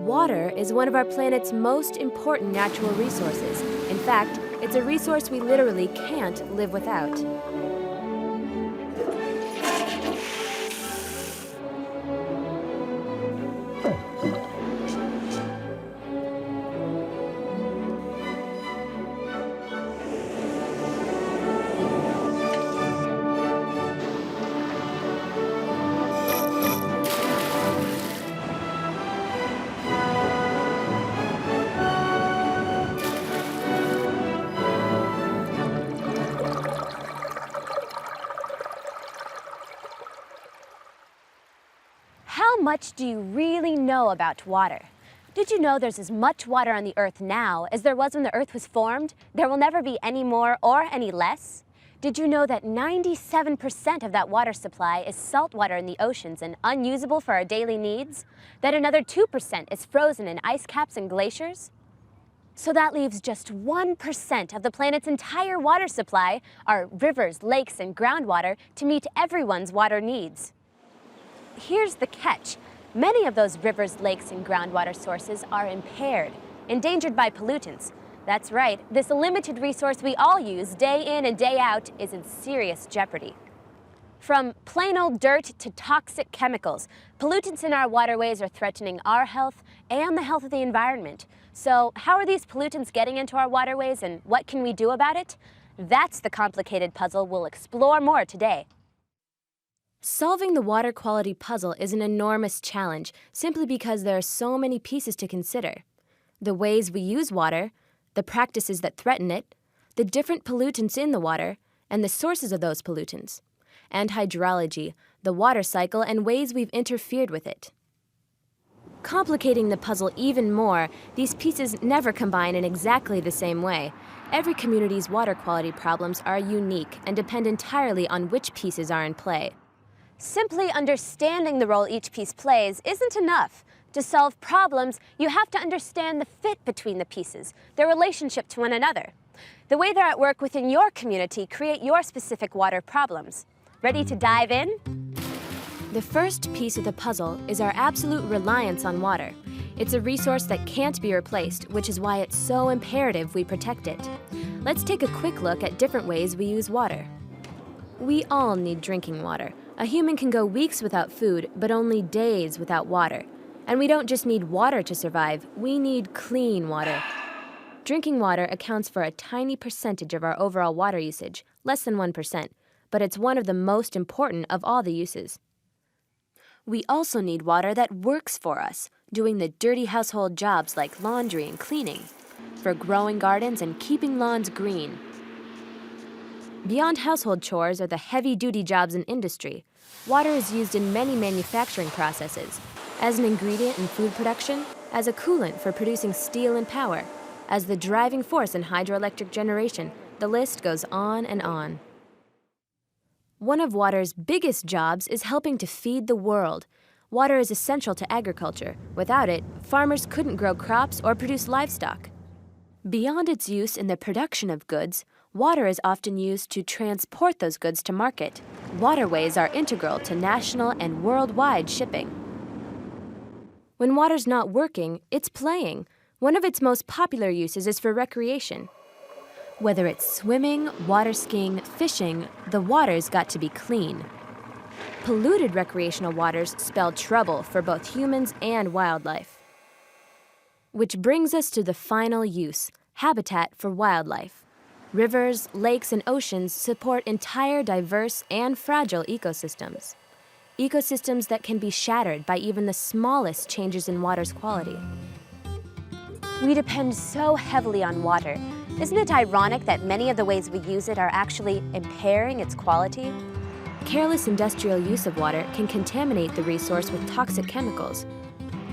Water is one of our planet's most important natural resources. In fact, it's a resource we literally can't live without. How much do you really know about water? Did you know there's as much water on the Earth now as there was when the Earth was formed? There will never be any more or any less. Did you know that 97% of that water supply is salt water in the oceans and unusable for our daily needs? That another 2% is frozen in ice caps and glaciers? So that leaves just 1% of the planet's entire water supply, our rivers, lakes, and groundwater, to meet everyone's water needs. Here's the catch. Many of those rivers, lakes, and groundwater sources are impaired, endangered by pollutants. That's right, this limited resource we all use day in and day out is in serious jeopardy. From plain old dirt to toxic chemicals, pollutants in our waterways are threatening our health and the health of the environment. So how are these pollutants getting into our waterways and what can we do about it? That's the complicated puzzle we'll explore more today. Solving the water quality puzzle is an enormous challenge simply because there are so many pieces to consider. The ways we use water, the practices that threaten it, the different pollutants in the water, and the sources of those pollutants, and hydrology, the water cycle, and ways we've interfered with it. Complicating the puzzle even more, these pieces never combine in exactly the same way. Every community's water quality problems are unique and depend entirely on which pieces are in play. Simply understanding the role each piece plays isn't enough. To solve problems, you have to understand the fit between the pieces, their relationship to one another. The way they're at work within your community create your specific water problems. Ready to dive in? The first piece of the puzzle is our absolute reliance on water. It's a resource that can't be replaced, which is why it's so imperative we protect it. Let's take a quick look at different ways we use water. We all need drinking water. A human can go weeks without food, but only days without water. And we don't just need water to survive, we need clean water. Drinking water accounts for a tiny percentage of our overall water usage, less than 1%, but it's one of the most important of all the uses. We also need water that works for us, doing the dirty household jobs like laundry and cleaning, for growing gardens and keeping lawns green. Beyond household chores are the heavy-duty jobs in industry. Water is used in many manufacturing processes, as an ingredient in food production, as a coolant for producing steel and power, as the driving force in hydroelectric generation. The list goes on and on. One of water's biggest jobs is helping to feed the world. Water is essential to agriculture. Without it, farmers couldn't grow crops or produce livestock. Beyond its use in the production of goods, water is often used to transport those goods to market. Waterways are integral to national and worldwide shipping. When water's not working, it's playing. One of its most popular uses is for recreation. Whether it's swimming, water skiing, fishing, the water's got to be clean. Polluted recreational waters spell trouble for both humans and wildlife. Which brings us to the final use, habitat for wildlife. Rivers, lakes, and oceans support entire diverse and fragile ecosystems. Ecosystems that can be shattered by even the smallest changes in water's quality. We depend so heavily on water. Isn't it ironic that many of the ways we use it are actually impairing its quality? Careless industrial use of water can contaminate the resource with toxic chemicals.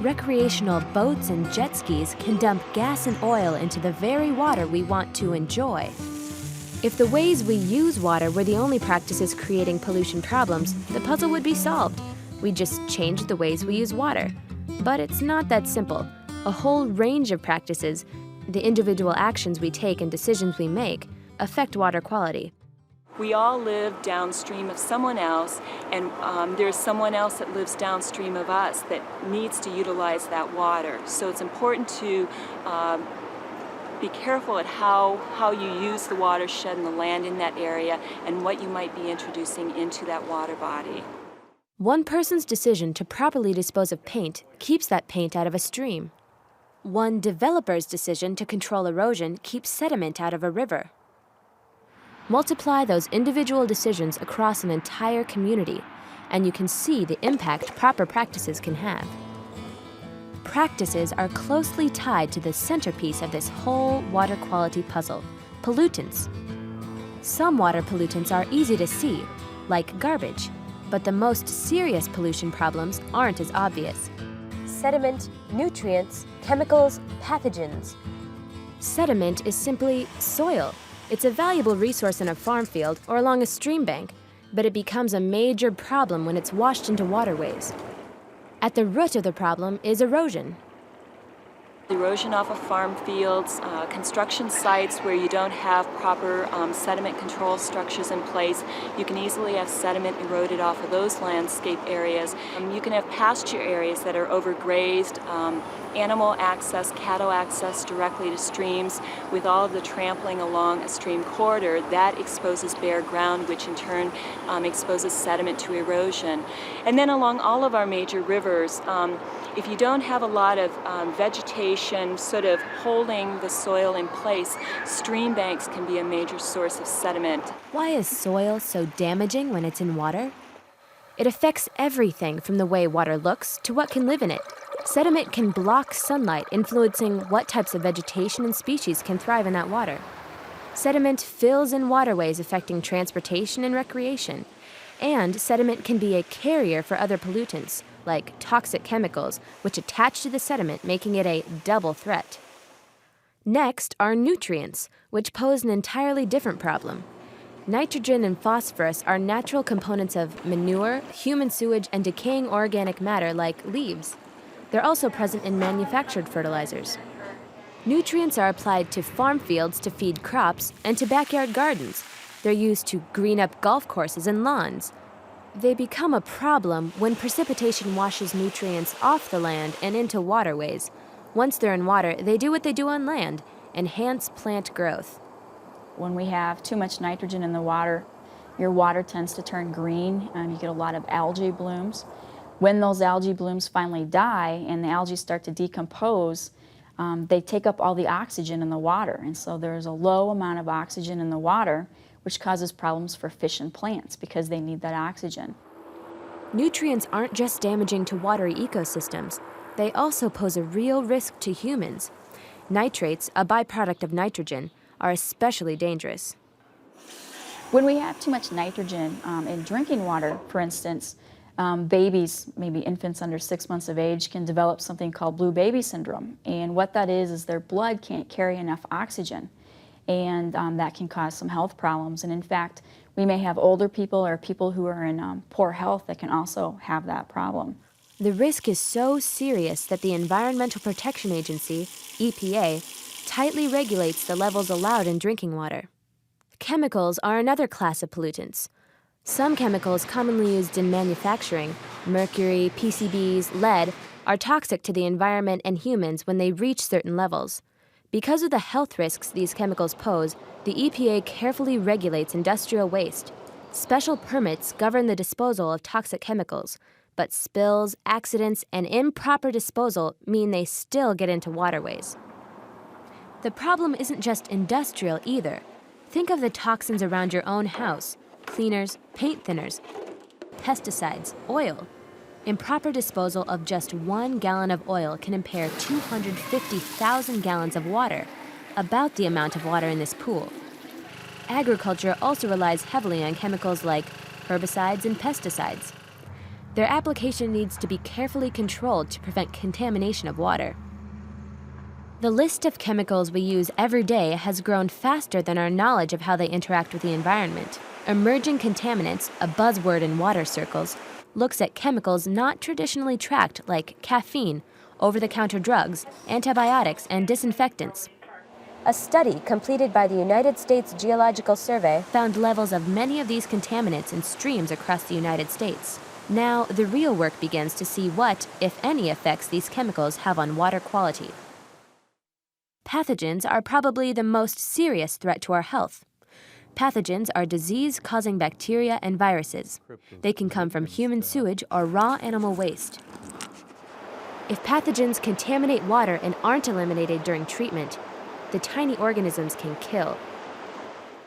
Recreational boats and jet skis can dump gas and oil into the very water we want to enjoy. If the ways we use water were the only practices creating pollution problems, the puzzle would be solved. We'd just change the ways we use water. But it's not that simple. A whole range of practices, the individual actions we take and decisions we make, affect water quality. We all live downstream of someone else, and there's someone else that lives downstream of us that needs to utilize that water. So it's important to be careful at how you use the watershed and the land in that area and what you might be introducing into that water body. One person's decision to properly dispose of paint keeps that paint out of a stream. One developer's decision to control erosion keeps sediment out of a river. Multiply those individual decisions across an entire community, and you can see the impact proper practices can have. Practices are closely tied to the centerpiece of this whole water quality puzzle, pollutants. Some water pollutants are easy to see, like garbage, but the most serious pollution problems aren't as obvious. Sediment, nutrients, chemicals, pathogens. Sediment is simply soil. It's a valuable resource in a farm field or along a stream bank, but it becomes a major problem when it's washed into waterways. At the root of the problem is erosion. Erosion off of farm fields, construction sites where you don't have proper sediment control structures in place. You can easily have sediment eroded off of those landscape areas. You can have pasture areas that are overgrazed, animal access, cattle access directly to streams. With all of the trampling along a stream corridor, that exposes bare ground, which in turn exposes sediment to erosion. And then along all of our major rivers, if you don't have a lot of vegetation sort of holding the soil in place, stream banks can be a major source of sediment. Why is soil so damaging when it's in water? It affects everything from the way water looks to what can live in it. Sediment can block sunlight, influencing what types of vegetation and species can thrive in that water. Sediment fills in waterways, affecting transportation and recreation. And sediment can be a carrier for other pollutants, like toxic chemicals, which attach to the sediment, making it a double threat. Next are nutrients, which pose an entirely different problem. Nitrogen and phosphorus are natural components of manure, human sewage, and decaying organic matter like leaves. They're also present in manufactured fertilizers. Nutrients are applied to farm fields to feed crops and to backyard gardens. They're used to green up golf courses and lawns. They become a problem when precipitation washes nutrients off the land and into waterways. Once they're in water, they do what they do on land, enhance plant growth. When we have too much nitrogen in the water, your water tends to turn green and you get a lot of algae blooms. When those algae blooms finally die and the algae start to decompose, they take up all the oxygen in the water, and so there's a low amount of oxygen in the water, which causes problems for fish and plants because they need that oxygen. Nutrients aren't just damaging to watery ecosystems. They also pose a real risk to humans. Nitrates, a byproduct of nitrogen, are especially dangerous. When we have too much nitrogen in drinking water, for instance, babies, maybe infants under 6 months of age, can develop something called blue baby syndrome. And what that is their blood can't carry enough oxygen. And that can cause some health problems. And in fact, we may have older people or people who are in poor health that can also have that problem. The risk is so serious that the Environmental Protection Agency, EPA, tightly regulates the levels allowed in drinking water. Chemicals are another class of pollutants. Some chemicals commonly used in manufacturing, mercury, PCBs, lead, are toxic to the environment and humans when they reach certain levels. Because of the health risks these chemicals pose, the EPA carefully regulates industrial waste. Special permits govern the disposal of toxic chemicals, but spills, accidents, and improper disposal mean they still get into waterways. The problem isn't just industrial either. Think of the toxins around your own house: cleaners, paint thinners, pesticides, oil. Improper disposal of just 1 gallon of oil can impair 250,000 gallons of water, about the amount of water in this pool. Agriculture also relies heavily on chemicals like herbicides and pesticides. Their application needs to be carefully controlled to prevent contamination of water. The list of chemicals we use every day has grown faster than our knowledge of how they interact with the environment. Emerging contaminants, a buzzword in water circles, looks at chemicals not traditionally tracked like caffeine, over-the-counter drugs, antibiotics, and disinfectants. A study completed by the United States Geological Survey found levels of many of these contaminants in streams across the United States. Now, the real work begins to see what, if any, effects these chemicals have on water quality. Pathogens are probably the most serious threat to our health. Pathogens are disease-causing bacteria and viruses. They can come from human sewage or raw animal waste. If pathogens contaminate water and aren't eliminated during treatment, the tiny organisms can kill.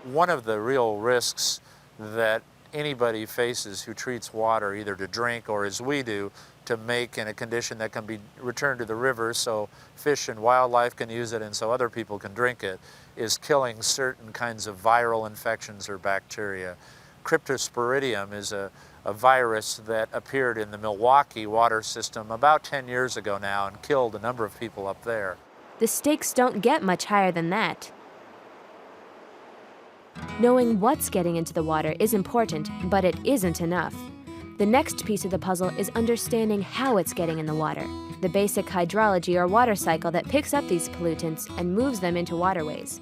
One of the real risks that anybody faces who treats water either to drink or, as we do, to make in a condition that can be returned to the river so fish and wildlife can use it and so other people can drink it, is killing certain kinds of viral infections or bacteria. Cryptosporidium is a virus that appeared in the Milwaukee water system about 10 years ago now and killed a number of people up there. The stakes don't get much higher than that. Knowing what's getting into the water is important, but it isn't enough. The next piece of the puzzle is understanding how it's getting in the water, the basic hydrology or water cycle that picks up these pollutants and moves them into waterways.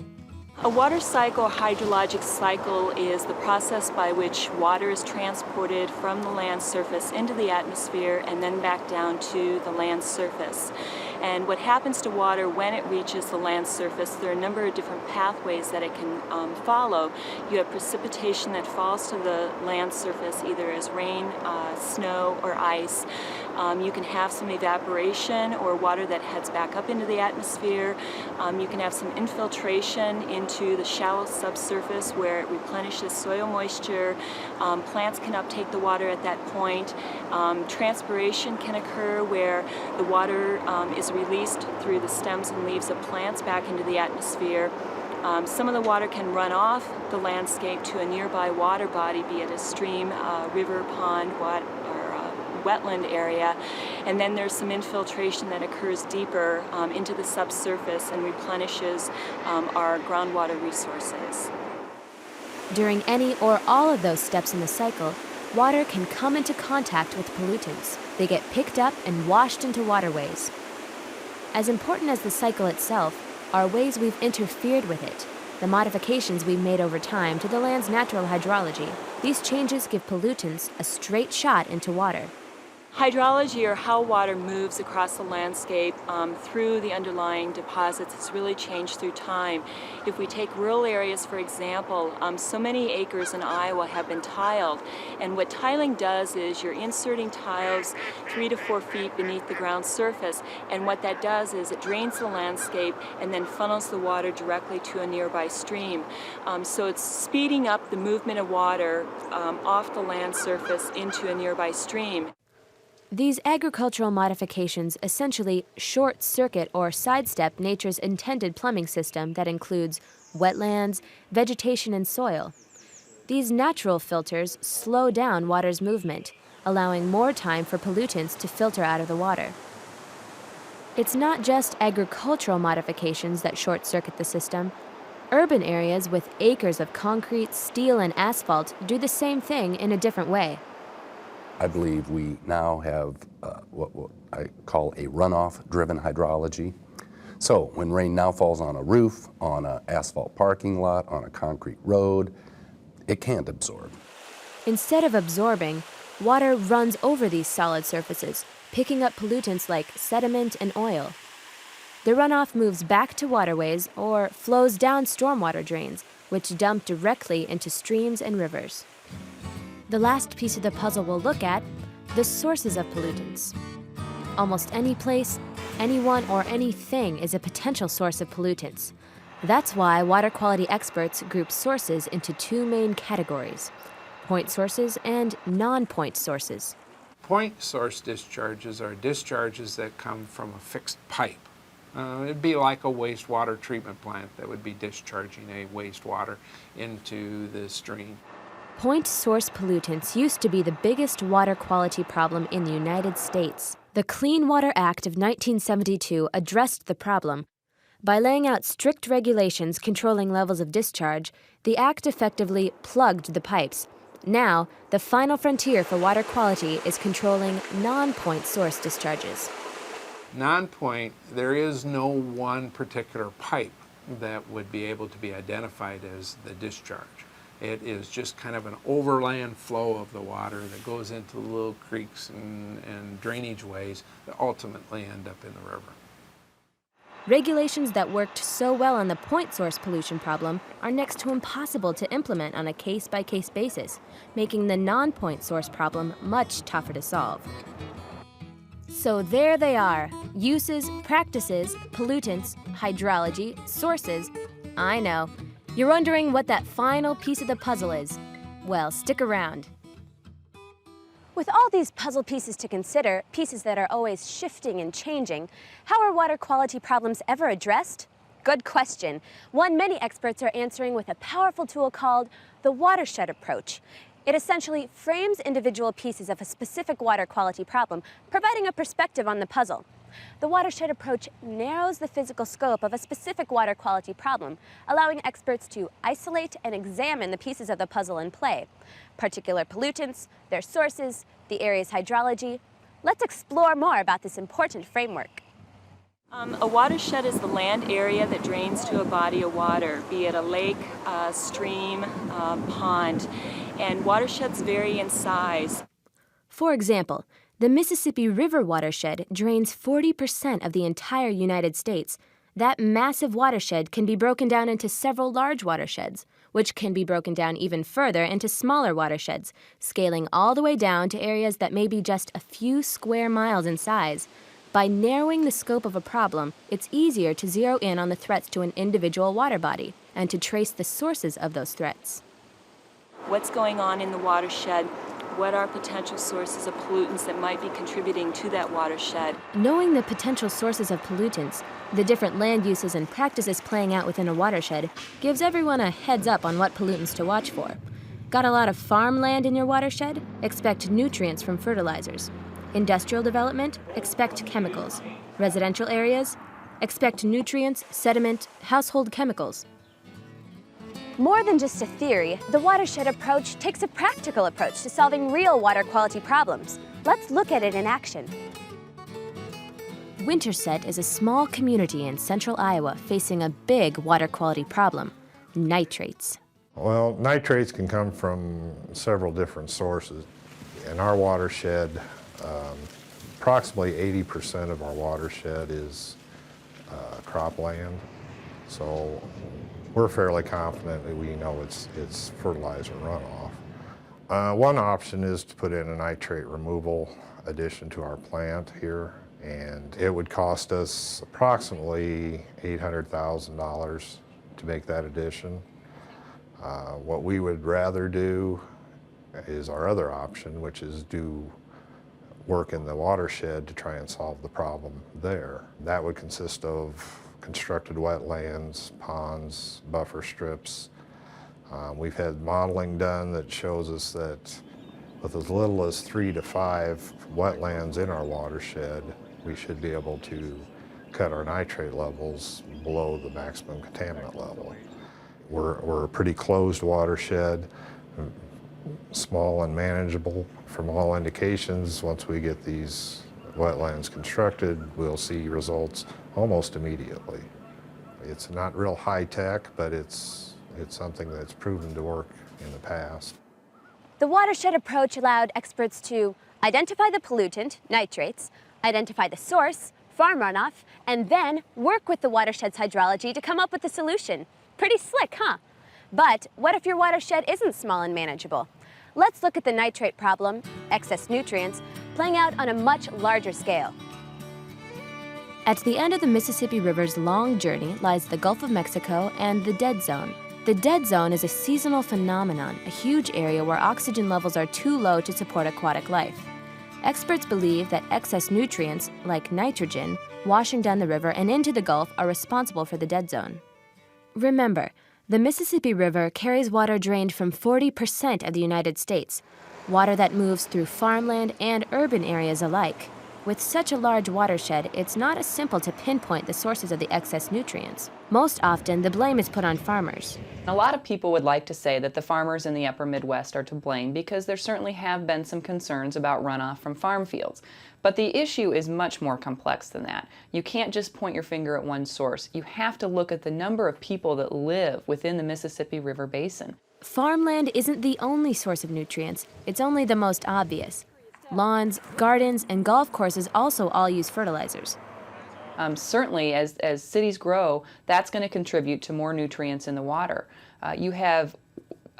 A water cycle or hydrologic cycle is the process by which water is transported from the land surface into the atmosphere and then back down to the land surface. And what happens to water when it reaches the land surface, there are a number of different pathways that it can follow. You have precipitation that falls to the land surface either as rain, snow, or ice. You can have some evaporation or water that heads back up into the atmosphere. You can have some infiltration into the shallow subsurface where it replenishes soil moisture. Plants can uptake the water at that point. Transpiration can occur where the water is released through the stems and leaves of plants back into the atmosphere. Some of the water can run off the landscape to a nearby water body, be it a stream, river, pond, or wetland area, and then there's some infiltration that occurs deeper into the subsurface and replenishes our groundwater resources. During any or all of those steps in the cycle, water can come into contact with pollutants. They get picked up and washed into waterways. As important as the cycle itself are ways we've interfered with it, the modifications we've made over time to the land's natural hydrology. These changes give pollutants a straight shot into water. Hydrology, or how water moves across the landscape through the underlying deposits, has really changed through time. If we take rural areas, for example, so many acres in Iowa have been tiled, and what tiling does is you're inserting tiles 3 to 4 feet beneath the ground surface, and what that does is it drains the landscape and then funnels the water directly to a nearby stream. So it's speeding up the movement of water off the land surface into a nearby stream. These agricultural modifications essentially short-circuit or sidestep nature's intended plumbing system that includes wetlands, vegetation, and soil. These natural filters slow down water's movement, allowing more time for pollutants to filter out of the water. It's not just agricultural modifications that short-circuit the system. Urban areas with acres of concrete, steel, and asphalt do the same thing in a different way. I believe we now have what I call a runoff-driven hydrology. So when rain now falls on a roof, on an asphalt parking lot, on a concrete road, it can't absorb. Instead of absorbing, water runs over these solid surfaces, picking up pollutants like sediment and oil. The runoff moves back to waterways or flows down stormwater drains, which dump directly into streams and rivers. The last piece of the puzzle we'll look at, the sources of pollutants. Almost any place, anyone, or anything is a potential source of pollutants. That's why water quality experts group sources into 2 main categories: point sources and non-point sources. Point source discharges are discharges that come from a fixed pipe. It'd be like a wastewater treatment plant that would be discharging a wastewater into the stream. Point source pollutants used to be the biggest water quality problem in the United States. The Clean Water Act of 1972 addressed the problem. By laying out strict regulations controlling levels of discharge, the act effectively plugged the pipes. Now, the final frontier for water quality is controlling non-point source discharges. Non-point, there is no one particular pipe that would be able to be identified as the discharge. It is just kind of an overland flow of the water that goes into the little creeks and drainage ways that ultimately end up in the river. Regulations that worked so well on the point source pollution problem are next to impossible to implement on a case-by-case basis, making the non-point source problem much tougher to solve. So there they are: uses, practices, pollutants, hydrology, sources. I know. You're wondering what that final piece of the puzzle is. Well, stick around. With all these puzzle pieces to consider, pieces that are always shifting and changing, how are water quality problems ever addressed? Good question. One many experts are answering with a powerful tool called the Watershed Approach. It essentially frames individual pieces of a specific water quality problem, providing a perspective on the puzzle. The Watershed Approach narrows the physical scope of a specific water quality problem, allowing experts to isolate and examine the pieces of the puzzle in play: particular pollutants, their sources, the area's hydrology. Let's explore more about this important framework. A watershed is the land area that drains to a body of water, be it a lake, a stream, pond, and watersheds vary in size. For example, the Mississippi River watershed drains 40% of the entire United States. That massive watershed can be broken down into several large watersheds, which can be broken down even further into smaller watersheds, scaling all the way down to areas that may be just a few square miles in size. By narrowing the scope of a problem, it's easier to zero in on the threats to an individual water body and to trace the sources of those threats. What's going on in the watershed? What are potential sources of pollutants that might be contributing to that watershed? Knowing the potential sources of pollutants, the different land uses and practices playing out within a watershed, gives everyone a heads up on what pollutants to watch for. Got a lot of farmland in your watershed? Expect nutrients from fertilizers. Industrial development? Expect chemicals. Residential areas? Expect nutrients, sediment, household chemicals. More than just a theory, the Watershed Approach takes a practical approach to solving real water quality problems. Let's look at it in action. Winterset is a small community in central Iowa facing a big water quality problem: nitrates. Well, nitrates can come from several different sources. In our watershed, approximately 80% of our watershed is cropland. So we're fairly confident that we know it's fertilizer runoff. One option is to put in a nitrate removal addition to our plant here, and it would cost us approximately $800,000 to make that addition. What we would rather do is our other option, which is do work in the watershed to try and solve the problem there. That would consist of constructed wetlands, ponds, buffer strips. We've had modeling done that shows us that with as little as 3 to 5 wetlands in our watershed, we should be able to cut our nitrate levels below the maximum contaminant level. We're a pretty closed watershed, small and manageable. From all indications, once we get these wetlands constructed, we'll see results almost immediately. It's not real high tech, but it's something that's proven to work in the past. The Watershed Approach allowed experts to identify the pollutant, nitrates, identify the source, farm runoff, and then work with the watershed's hydrology to come up with a solution. Pretty slick, huh? But what if your watershed isn't small and manageable? Let's look at the nitrate problem, excess nutrients, playing out on a much larger scale. At the end of the Mississippi River's long journey lies the Gulf of Mexico and the dead zone. The dead zone is a seasonal phenomenon, a huge area where oxygen levels are too low to support aquatic life. Experts believe that excess nutrients, like nitrogen, washing down the river and into the Gulf are responsible for the dead zone. Remember, the Mississippi River carries water drained from 40% of the United States, water that moves through farmland and urban areas alike. With such a large watershed, it's not as simple to pinpoint the sources of the excess nutrients. Most often, the blame is put on farmers. A lot of people would like to say that the farmers in the upper Midwest are to blame because there certainly have been some concerns about runoff from farm fields. But the issue is much more complex than that. You can't just point your finger at one source. You have to look at the number of people that live within the Mississippi River Basin. Farmland isn't the only source of nutrients, it's only the most obvious. Lawns, gardens, and golf courses also all use fertilizers. Certainly, as cities grow, that's going to contribute to more nutrients in the water. You have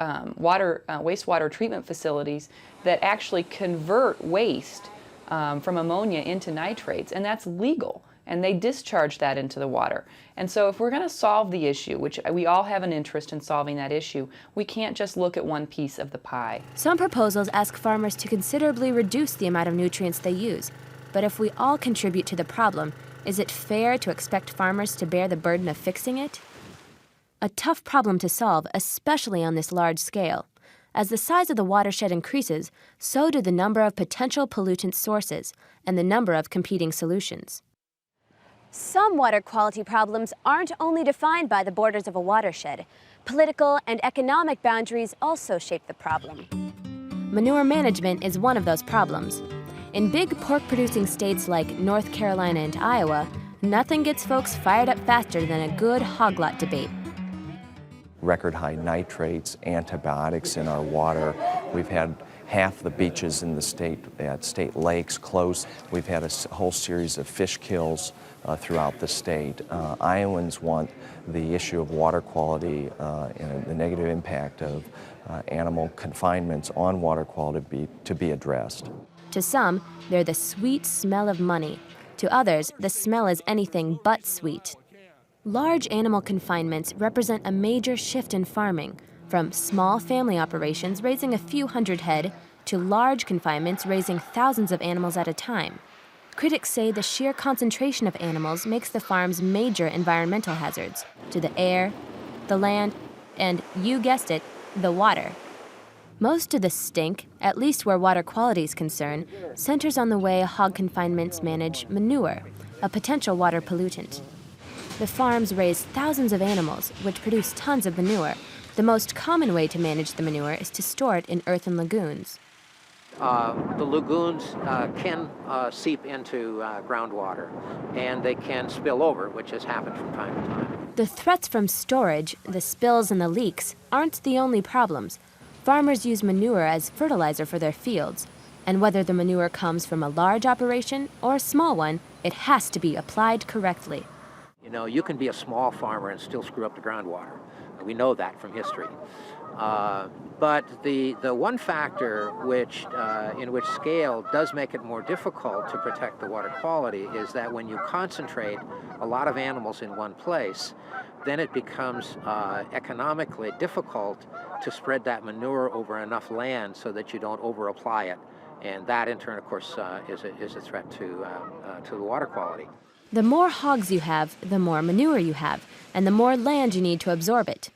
wastewater treatment facilities that actually convert waste from ammonia into nitrates, and that's legal, and they discharge that into the water. And so if we're going to solve the issue, which we all have an interest in solving that issue, we can't just look at one piece of the pie. Some proposals ask farmers to considerably reduce the amount of nutrients they use. But if we all contribute to the problem, is it fair to expect farmers to bear the burden of fixing it? A tough problem to solve, especially on this large scale. As the size of the watershed increases, so do the number of potential pollutant sources and the number of competing solutions. Some water quality problems aren't only defined by the borders of a watershed. Political and economic boundaries also shape the problem. Manure management is one of those problems. In big pork-producing states like North Carolina and Iowa, nothing gets folks fired up faster than a good hog lot debate. Record high nitrates, antibiotics in our water. We've had half the beaches in the state at state lakes closed. We've had a whole series of fish kills throughout the state. Iowans want the issue of water quality and the negative impact of animal confinements on water quality to be addressed. To some, they're the sweet smell of money. To others, the smell is anything but sweet. Large animal confinements represent a major shift in farming, from small family operations raising a few hundred head to large confinements raising thousands of animals at a time. Critics say the sheer concentration of animals makes the farms major environmental hazards to the air, the land, and, you guessed it, the water. Most of the stink, at least where water quality is concerned, centers on the way hog confinements manage manure, a potential water pollutant. The farms raise thousands of animals, which produce tons of manure. The most common way to manage the manure is to store it in earthen lagoons. The lagoons can seep into groundwater, and they can spill over, which has happened from time to time. The threats from storage, the spills and the leaks, aren't the only problems. Farmers use manure as fertilizer for their fields, and whether the manure comes from a large operation or a small one, it has to be applied correctly. You know, you can be a small farmer and still screw up the groundwater. We know that from history. But the one factor in which scale does make it more difficult to protect the water quality is that when you concentrate a lot of animals in one place, then it becomes economically difficult to spread that manure over enough land so that you don't over-apply it. And that, in turn, of course, is a threat to the water quality. The more hogs you have, the more manure you have, and the more land you need to absorb it.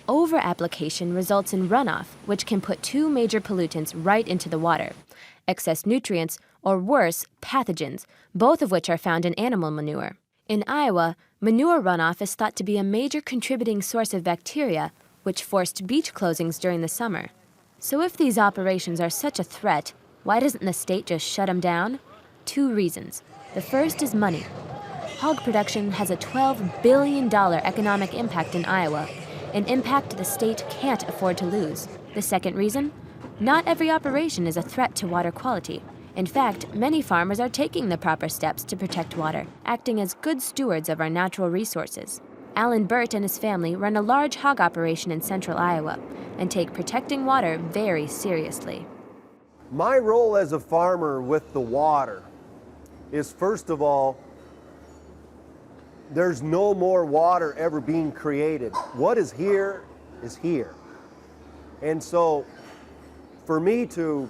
Over-application results in runoff, which can put two major pollutants right into the water: excess nutrients, or worse, pathogens, both of which are found in animal manure. In Iowa, manure runoff is thought to be a major contributing source of bacteria, which forced beach closings during the summer. So if these operations are such a threat, why doesn't the state just shut them down? Two reasons. The first is money. Hog production has a $12 billion economic impact in Iowa, an impact the state can't afford to lose. The second reason? Not every operation is a threat to water quality. In fact, many farmers are taking the proper steps to protect water, acting as good stewards of our natural resources. Alan Burt and his family run a large hog operation in central Iowa and take protecting water very seriously. My role as a farmer with the water is, first of all, there's no more water ever being created. What is here is here. And so for me to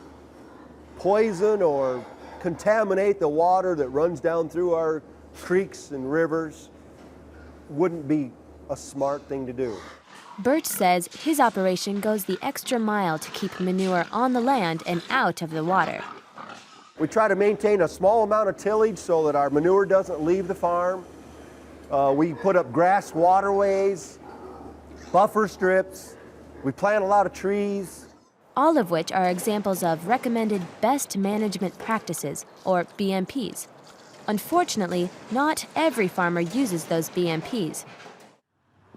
poison or contaminate the water that runs down through our creeks and rivers wouldn't be a smart thing to do. Burt says his operation goes the extra mile to keep manure on the land and out of the water. We try to maintain a small amount of tillage so that our manure doesn't leave the farm. We put up grass waterways, buffer strips. We plant a lot of trees. All of which are examples of recommended best management practices, or BMPs. Unfortunately, not every farmer uses those BMPs.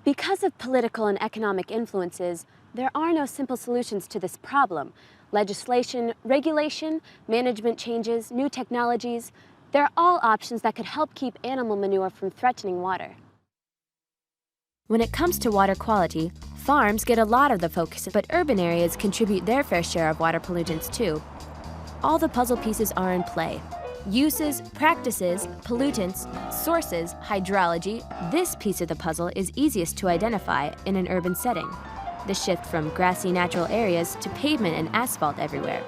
Because of political and economic influences, there are no simple solutions to this problem. Legislation, regulation, management changes, new technologies, they're all options that could help keep animal manure from threatening water. When it comes to water quality, farms get a lot of the focus, but urban areas contribute their fair share of water pollutants too. All the puzzle pieces are in play. Uses, practices, pollutants, sources, hydrology, this piece of the puzzle is easiest to identify in an urban setting. The shift from grassy natural areas to pavement and asphalt everywhere.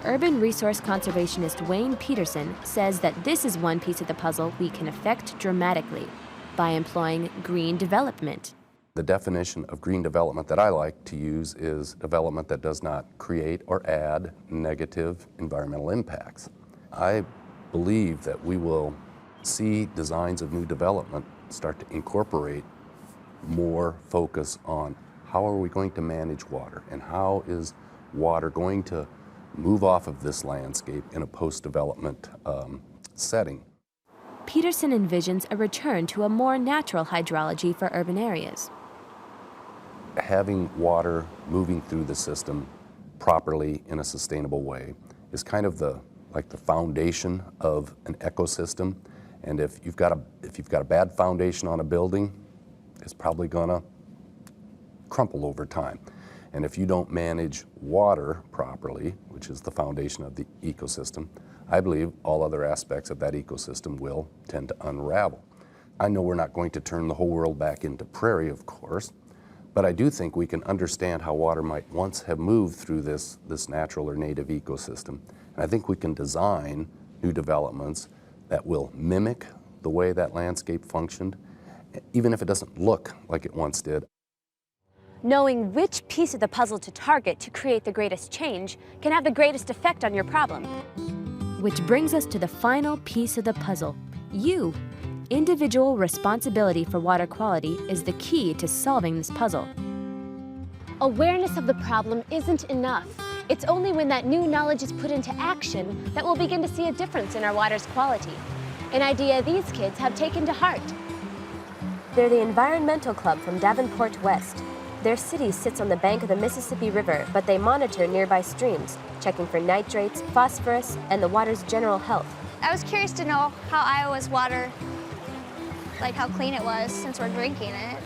Urban resource conservationist Wayne Peterson says that this is one piece of the puzzle we can affect dramatically by employing green development. The definition of green development that I like to use is development that does not create or add negative environmental impacts. I believe that we will see designs of new development start to incorporate more focus on how are we going to manage water and how is water going to move off of this landscape in a post-development setting. Peterson envisions a return to a more natural hydrology for urban areas. Having water moving through the system properly in a sustainable way is kind of the foundation of an ecosystem. And if you've got a bad foundation on a building, it's probably gonna crumple over time. And if you don't manage water properly, which is the foundation of the ecosystem, I believe all other aspects of that ecosystem will tend to unravel. I know we're not going to turn the whole world back into prairie, of course, but I do think we can understand how water might once have moved through this natural or native ecosystem. And I think we can design new developments that will mimic the way that landscape functioned, even if it doesn't look like it once did. Knowing which piece of the puzzle to target to create the greatest change can have the greatest effect on your problem. Which brings us to the final piece of the puzzle. You. Individual responsibility for water quality is the key to solving this puzzle. Awareness of the problem isn't enough. It's only when that new knowledge is put into action that we'll begin to see a difference in our water's quality. An idea these kids have taken to heart. They're the Environmental Club from Davenport West. Their city sits on the bank of the Mississippi River, but they monitor nearby streams, checking for nitrates, phosphorus, and the water's general health. I was curious to know how Iowa's water, like how clean it was since we're drinking it.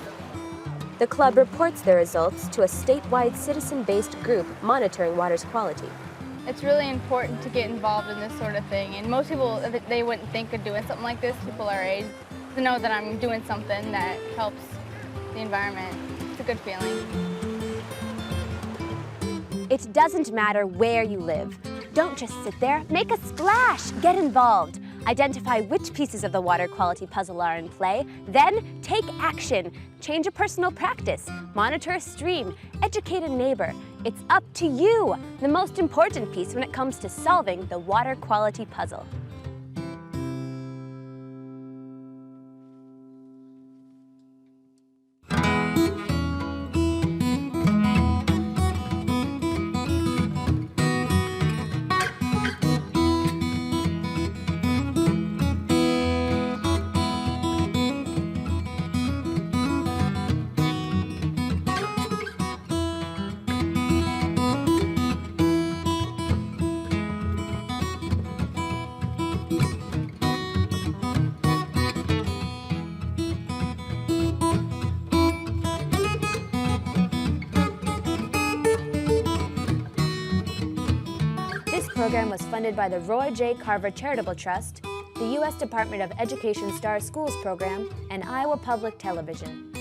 The club reports their results to a statewide citizen-based group monitoring water's quality. It's really important to get involved in this sort of thing, and most people, they wouldn't think of doing something like this, people our age, to know that I'm doing something that helps the environment. It's a good feeling. It doesn't matter where you live. Don't just sit there, make a splash, get involved. Identify which pieces of the water quality puzzle are in play, then take action. Change a personal practice, monitor a stream, educate a neighbor. It's up to you, the most important piece when it comes to solving the water quality puzzle. This program was funded by the Roy J. Carver Charitable Trust, the U.S. Department of Education Star Schools Program, and Iowa Public Television.